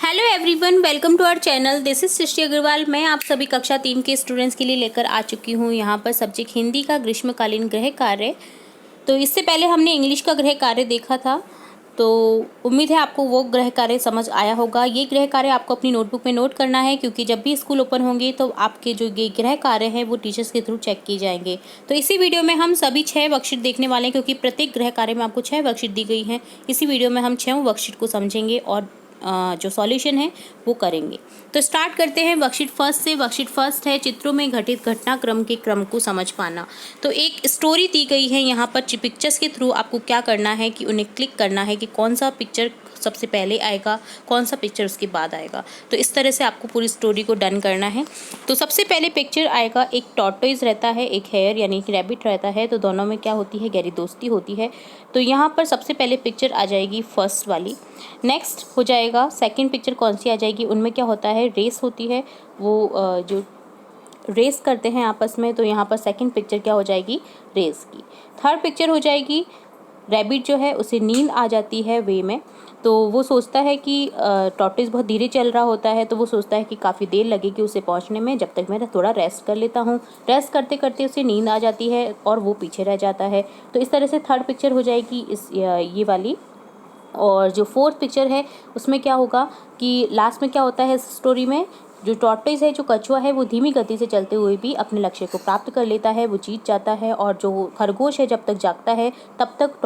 Hello everyone, welcome to our channel. This is Srishti Agarwal. मैं आप सभी कक्षा 3 के स्टूडेंट्स के लिए लेकर आ चुकी हूँ यहाँ पर सब्जेक्ट हिंदी का ग्रीष्मकालीन गृह कार्य। तो इससे पहले हमने इंग्लिश का गृह कार्य देखा था, तो उम्मीद है आपको वो गृह कार्य समझ आया होगा। ये गृह कार्य आपको अपनी नोटबुक में नोट करना है, क्योंकि जब भी स्कूल ओपन होंगे तो आपके जो ये गृह कार्य हैं वो टीचर्स के थ्रू चेक किए जाएंगे। तो इसी वीडियो में हम सभी 6 वर्कशीट देखने वाले हैं, क्योंकि प्रत्येक गृह कार्य में आपको 6 वर्कशीट दी गई हैं। इसी वीडियो में हम 6 वर्कशीट को समझेंगे और जो सॉल्यूशन है वो करेंगे। तो स्टार्ट करते हैं वर्कशीट फर्स्ट से। वर्कशीट फर्स्ट है चित्रों में घटित घटनाक्रम के क्रम को समझ पाना। तो एक स्टोरी दी गई है यहाँ पर पिक्चर्स के थ्रू। आपको क्या करना है कि उन्हें क्लिक करना है कि कौन सा पिक्चर सबसे पहले आएगा, कौन सा पिक्चर उसके बाद आएगा। तो इस तरह से आपको पूरी स्टोरी को डन करना है। तो सबसे पहले पिक्चर आएगा, एक टॉर्टोइज रहता है, एक हेयर यानी कि रैबिट रहता है। तो दोनों में क्या होती है, गहरी दोस्ती होती है। तो यहाँ पर सबसे पहले पिक्चर आ जाएगी फर्स्ट वाली। नेक्स्ट हो जाएगा सेकंड पिक्चर कौन सी आ जाएगी, उनमें क्या होता है, रेस होती है, वो जो रेस करते हैं आपस में। तो यहाँ पर सेकंड पिक्चर क्या हो जाएगी, रेस की। थर्ड पिक्चर हो जाएगी, रैबिट जो है उसे नींद आ जाती है वे में। तो वो सोचता है कि टॉर्टोइज बहुत धीरे चल रहा होता है, तो वो सोचता है कि काफ़ी देर लगेगी उसे पहुंचने में, जब तक मैं थोड़ा रेस्ट कर लेता हूँ। रेस्ट करते करते उसे नींद आ जाती है और वो पीछे रह जाता है। तो इस तरह से थर्ड पिक्चर हो जाएगी ये वाली। और जो फोर्थ पिक्चर है उसमें क्या होगा कि लास्ट में क्या होता है इस स्टोरी में, जो टॉर्टोइज है, जो कछुआ है, वो धीमी गति से चलते हुए भी अपने लक्ष्य को प्राप्त कर लेता है, वो जीत जाता है। और जो खरगोश है जब तक जागता है तब तक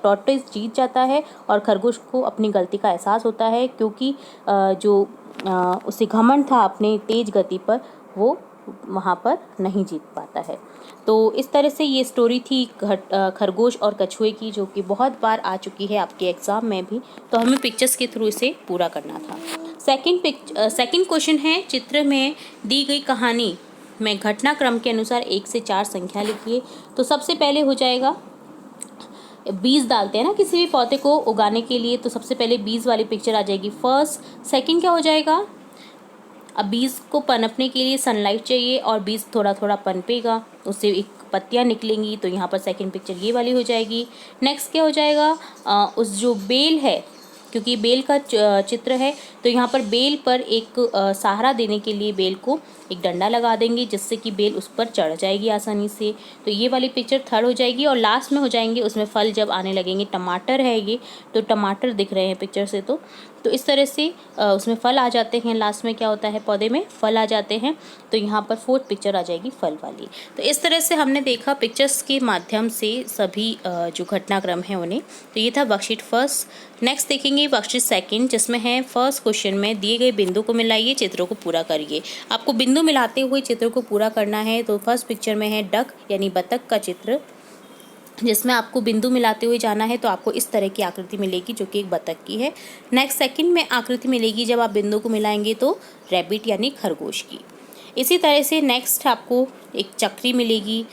टॉर्टोइज जीत जाता है और खरगोश को अपनी गलती का एहसास होता है, क्योंकि उसे घमंड था अपने तेज गति पर, वो वहाँ पर नहीं जीत पाता है। तो इस तरह से ये स्टोरी थी खरगोश और कछुए की, जो कि बहुत बार आ चुकी है आपके एग्ज़ाम में भी। तो हमें पिक्चर्स के थ्रू इसे पूरा करना था। सेकंड क्वेश्चन है, चित्र में दी गई कहानी में घटनाक्रम के अनुसार 1 से 4 संख्या लिखिए। तो सबसे पहले हो जाएगा, बीज डालते हैं ना किसी भी पौधे को उगाने के लिए, तो सबसे पहले बीज वाली पिक्चर आ जाएगी फर्स्ट। सेकंड क्या हो जाएगा, अब बीज को पनपने के लिए सनलाइट चाहिए और बीज थोड़ा थोड़ा पनपेगा, उससे एक पत्तियां निकलेंगी। तो यहाँ पर सेकंड पिक्चर ये वाली हो जाएगी। नेक्स्ट क्या हो जाएगा, उस जो बेल है, क्योंकि बेल का चित्र है, तो यहाँ पर बेल पर एक सहारा देने के लिए बेल को एक डंडा लगा देंगे, जिससे कि बेल उस पर चढ़ जाएगी आसानी से। तो ये वाली पिक्चर थर्ड हो जाएगी। और लास्ट में हो जाएंगे उसमें फल जब आने लगेंगे। टमाटर है ये, तो टमाटर दिख रहे हैं पिक्चर से। तो इस तरह से उसमें फल आ जाते हैं। लास्ट में क्या होता है, पौधे में फल आ जाते हैं। तो यहाँ पर फोर्थ पिक्चर आ जाएगी फल वाली। तो इस तरह से हमने देखा पिक्चर्स के माध्यम से सभी जो घटनाक्रम है उन्हें। तो ये था वर्कशीट फर्स्ट। नेक्स्ट देखेंगे वर्कशीट सेकंड, जिसमें है फर्स्ट क्वेश्चन में दिए गए बिंदु को मिलाइए, चित्रों को पूरा करिए। आपको बिंदु मिलाते हुए चित्र को पूरा करना है। तो फर्स्ट पिक्चर में है डक यानी बतख का चित्र, जिसमें आपको बिंदु मिलाते हुए जाना है। तो आपको इस तरह की आकृति मिलेगी जो कि एक बतख की है। नेक्स्ट सेकंड में आकृति मिलेगी जब आप बिंदु को मिलाएंगे, तो रैबिट यानी खरगोश की। इसी तरह से नेक्स्ट आपको एक चक्री मिलेगी,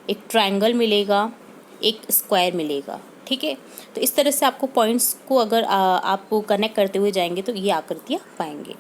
एक ट्रायंगल मिलेगा, एक स्क्वायर मिलेगा। ठीक है, तो इस तरह से आपको पॉइंट्स को अगर आपको कनेक्ट करते हुए जाएंगे तो ये आकृतियाँ पाएंगे।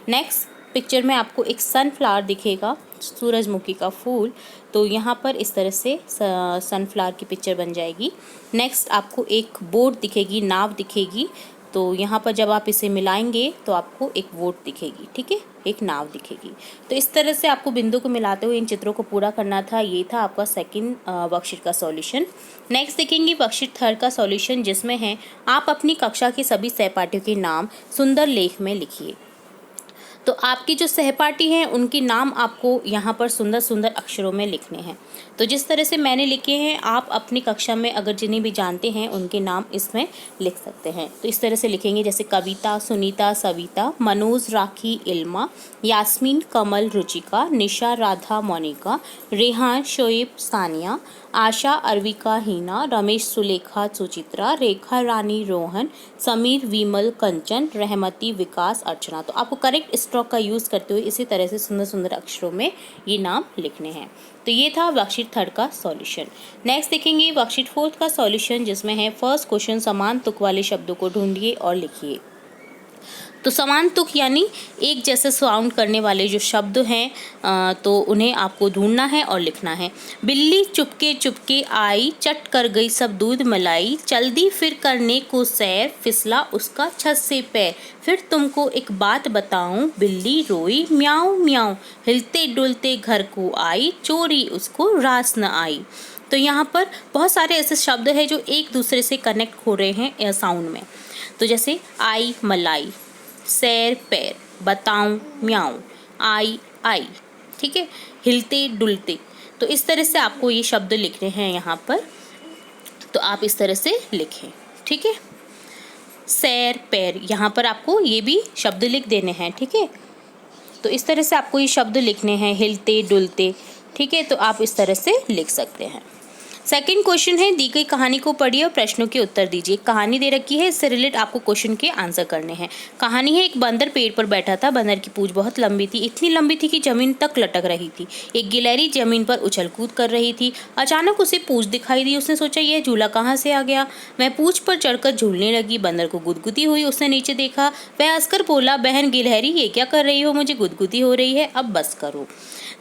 नेक्स्ट पिक्चर में आपको एक सनफ्लावर दिखेगा, सूरजमुखी का फूल। तो यहाँ पर इस तरह से सनफ्लावर की पिक्चर बन जाएगी। नेक्स्ट आपको एक बोट दिखेगी, नाव दिखेगी। तो यहाँ पर जब आप इसे मिलाएंगे तो आपको एक बोट दिखेगी, ठीक है, एक नाव दिखेगी। तो इस तरह से आपको बिंदु को मिलाते हुए इन चित्रों को पूरा करना था। ये था आपका सेकंड वर्कशीट का सॉल्यूशन। नेक्स्ट देखेंगे वर्कशीट थर्ड का सॉल्यूशन, जिसमें है आप अपनी कक्षा के सभी सहपाठियों के नाम सुंदर लेख में लिखिए। तो आपकी जो सहपाठी हैं उनके नाम आपको यहाँ पर सुंदर सुंदर अक्षरों में लिखने हैं। तो जिस तरह से मैंने लिखे हैं, आप अपनी कक्षा में अगर जिन्हें भी जानते हैं उनके नाम इसमें लिख सकते हैं। तो इस तरह से लिखेंगे, जैसे कविता, सुनीता, सविता, मनोज, राखी, इल्मा, यास्मीन, कमल, रुचिका, निशा, राधा, मोनिका, रेहान, शोएब, सानिया, आशा, अर्विका, हीना, रमेश, सुलेखा, सुचित्रा, रेखा, रानी, रोहन, समीर, विमल, कंचन, रहमती, विकास, अर्चना। तो आपको करेक्ट स्ट्रोक का यूज़ करते हुए इसी तरह से सुंदर सुंदर अक्षरों में ये नाम लिखने हैं। तो ये था वर्कशीट थर्ड का सॉल्यूशन। नेक्स्ट देखेंगे वर्कशीट फोर्थ का सॉल्यूशन, जिसमें है फर्स्ट क्वेश्चन, समान तुक वाले शब्दों को ढूंढिए और लिखिए। तो समान तुक यानी एक जैसे साउंड करने वाले जो शब्द हैं तो उन्हें आपको ढूंढना है और लिखना है। बिल्ली चुपके चुपके आई, चट कर गई सब दूध मलाई, चल दी फिर करने को सैर, फिसला उसका छत से पैर। फिर तुमको एक बात बताऊं, बिल्ली रोई म्याऊं म्याऊं, हिलते डुलते घर को आई, चोरी उसको रास न आई। तो यहाँ पर बहुत सारे ऐसे शब्द हैं जो एक दूसरे से कनेक्ट हो रहे हैं साउंड में। तो जैसे आई मलाई, सैर पैर, बताऊं म्याऊं, आई, ठीक है, हिलते डुलते। तो इस तरह से आपको ये शब्द लिखने हैं यहाँ पर, तो आप इस तरह से लिखें, ठीक है। सैर पैर, यहाँ पर आपको ये भी शब्द लिख देने हैं, ठीक है। तो इस तरह से आपको ये शब्द लिखने हैं, हिलते डुलते, ठीक है। तो आप इस तरह से लिख सकते हैं। सेकंड क्वेश्चन है, दी गई कहानी को पढ़िए और प्रश्नों के उत्तर दीजिए। कहानी दे रखी है, इससे रिलेट आपको क्वेश्चन के आंसर करने हैं। कहानी है, एक बंदर पेड़ पर बैठा था। बंदर की पूंछ बहुत लंबी थी, इतनी लंबी थी कि जमीन तक लटक रही थी। एक गिलहरी जमीन पर उछल कूद कर रही थी। अचानक उसे पूंछ दिखाई दी। उसने सोचा यह झूला कहाँ से आ गया। वह पूंछ पर चढ़कर झूलने लगी। बंदर को गुदगुदी हुई। उसने नीचे देखा। वह हंसकर बोला, बहन गिलहरी ये क्या कर रही हो, मुझे गुदगुदी हो रही है, अब बस करो।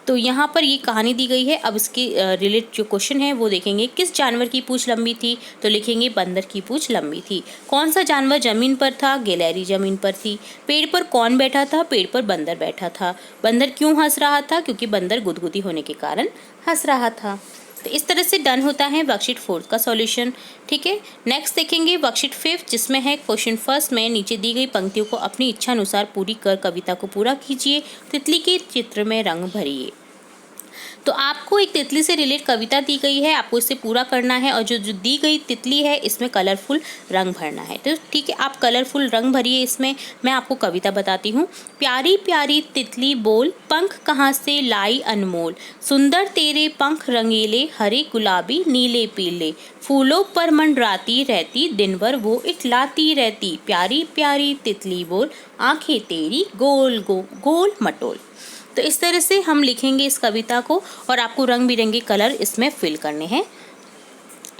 तो यहाँ पर ये कहानी दी गई है। अब इसके रिलेट जो क्वेश्चन है वो देखेंगे। किस जानवर की पूंछ लंबी थी, तो लिखेंगे बंदर की पूंछ लंबी थी। कौन सा जानवर जमीन पर था, गिलहरी जमीन पर थी। पेड़ पर कौन बैठा था, पेड़ पर बंदर बैठा था। बंदर क्यों हंस रहा था, क्योंकि बंदर गुदगुदी होने के कारण हंस रहा था। तो इस तरह से डन होता है वर्कशीट 4 का सॉल्यूशन, ठीक है। नेक्स्ट देखेंगे वर्कशीट 5, जिसमें है क्वेश्चन फर्स्ट में नीचे दी गई पंक्तियों को अपनी इच्छा अनुसार पूरी कर कविता को पूरा कीजिए। तितली के चित्र में रंग भरिए। तो आपको एक तितली से रिलेट कविता दी गई है, आपको इसे पूरा करना है और जो दी गई तितली है इसमें कलरफुल रंग भरना है। तो ठीक है, आप कलरफुल रंग भरिए। इसमें मैं आपको कविता बताती हूँ। प्यारी प्यारी तितली बोल, पंख कहाँ से लाई अनमोल, सुंदर तेरे पंख रंगीले, हरे गुलाबी नीले पीले, फूलों पर मंडराती रहती, दिन भर वो इठलाती रहती। प्यारी प्यारी तितली बोल, आंखें तेरी गोल गोल मटोल। तो इस तरह से हम लिखेंगे इस कविता को और आपको रंग बिरंगे कलर इसमें फिल करने हैं।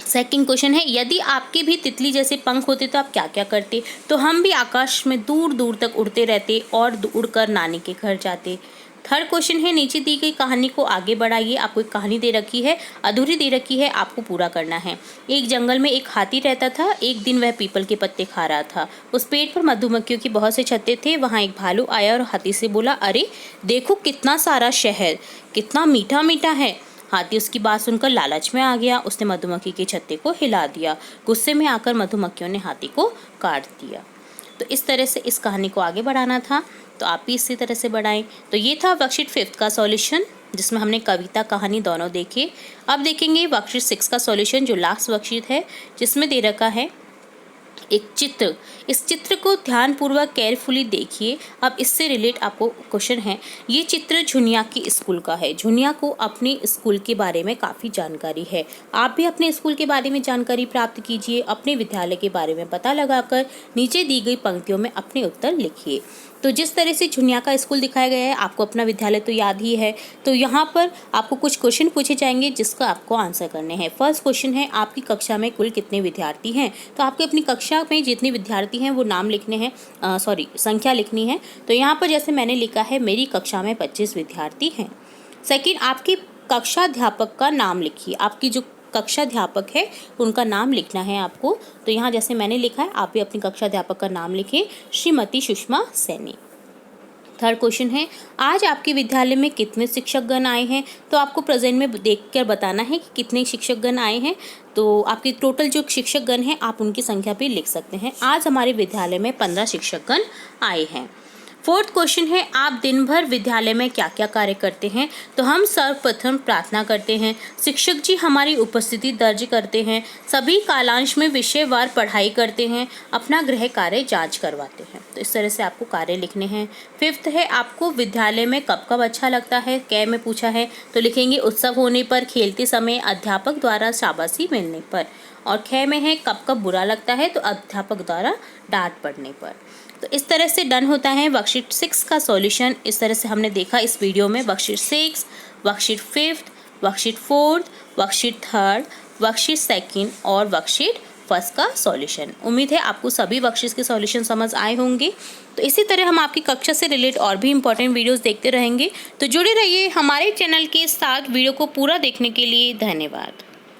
सेकंड क्वेश्चन है, यदि आपके भी तितली जैसे पंख होते तो आप क्या क्या करते। तो हम भी आकाश में दूर दूर तक उड़ते रहते और उड़कर नानी के घर जाते। थर्ड क्वेश्चन है, नीचे दी गई कहानी को आगे बढ़ाइए। आपको एक कहानी दे रखी है, अधूरी दे रखी है, आपको पूरा करना है। एक जंगल में एक हाथी रहता था। एक दिन वह पीपल के पत्ते खा रहा था। उस पेड़ पर मधुमक्खियों के बहुत से छत्ते थे। वहाँ एक भालू आया और हाथी से बोला, अरे देखो कितना सारा शहद, कितना मीठा मीठा है। हाथी उसकी बात सुनकर लालच में आ गया। उसने मधुमक्खी के छत्ते को हिला दिया। गुस्से में आकर मधुमक्खियों ने हाथी को काट दिया। तो इस तरह से इस कहानी को आगे बढ़ाना था, तो आप भी इसी तरह से बढ़ाएं। तो ये था वर्कशीट 5 का सॉल्यूशन, जिसमें हमने कविता कहानी दोनों देखे। अब देखेंगे वर्कशीट 6 का सॉल्यूशन, जो लास्ट वर्कशीट है, जिसमें दे रखा है एक चित्र। इस चित्र को ध्यानपूर्वक केयरफुली देखिए। अब इससे रिलेट आपको क्वेश्चन है। ये चित्र झुनिया की स्कूल का है। झुनिया को अपने स्कूल के बारे में काफ़ी जानकारी है। आप भी अपने स्कूल के बारे में जानकारी प्राप्त कीजिए। अपने विद्यालय के बारे में पता लगाकर नीचे दी गई पंक्तियों में अपने उत्तर लिखिए। तो जिस तरह से झुनिया का स्कूल दिखाया गया है, आपको अपना विद्यालय तो याद ही है। तो यहाँ पर आपको कुछ क्वेश्चन पूछे जाएंगे जिसका आपको आंसर करने हैं। फर्स्ट क्वेश्चन है, आपकी कक्षा में कुल कितने विद्यार्थी हैं। तो आपके अपनी कक्षा में जितने विद्यार्थी हैं वो नाम लिखने हैं, संख्या लिखनी है। तो यहाँ पर जैसे मैंने लिखा है, मेरी कक्षा में 25 विद्यार्थी हैं। सेकेंड, आपकी कक्षा अध्यापक का नाम लिखिए। आपकी जो कक्षा अध्यापक है उनका नाम लिखना है आपको। तो यहाँ जैसे मैंने लिखा है, आप भी अपनी कक्षा अध्यापक का नाम लिखें, श्रीमती सुषमा सैनी। थर्ड क्वेश्चन है, आज आपके विद्यालय में कितने शिक्षकगण आए हैं। तो आपको प्रेजेंट में देखकर बताना है कि कितने शिक्षकगण आए हैं। तो आपकी टोटल जो शिक्षकगण हैं आप उनकी संख्या भी लिख सकते हैं। आज हमारे विद्यालय में 15 शिक्षकगण आए हैं। फोर्थ क्वेश्चन है, आप दिन भर विद्यालय में क्या क्या कार्य करते हैं। तो हम सर्वप्रथम प्रार्थना करते हैं, शिक्षक जी हमारी उपस्थिति दर्ज करते हैं, सभी कालांश में विषयवार पढ़ाई करते हैं, अपना गृह कार्य जांच करवाते हैं। तो इस तरह से आपको कार्य लिखने हैं। फिफ्थ है, आपको विद्यालय में कब कब अच्छा लगता है। कै में पूछा है, तो लिखेंगे उत्सव होने पर, खेलते समय, अध्यापक द्वारा शाबाशी मिलने पर। और ख में है, कब कब बुरा लगता है, तो अध्यापक द्वारा डांट पड़ने पर। तो इस तरह से डन होता है वर्कशीट 6 का सॉल्यूशन। इस तरह से हमने देखा इस वीडियो में worksheet 6, worksheet 5, worksheet 4, worksheet 3, worksheet 2 और वर्कशीट फर्स्ट का सॉल्यूशन। उम्मीद है आपको सभी बख्शिश के सॉल्यूशन समझ आए होंगे। तो इसी तरह हम आपकी कक्षा से रिलेटेड और भी इंपॉर्टेंट वीडियोस देखते रहेंगे। तो जुड़े रहिए हमारे चैनल के साथ। वीडियो को पूरा देखने के लिए धन्यवाद।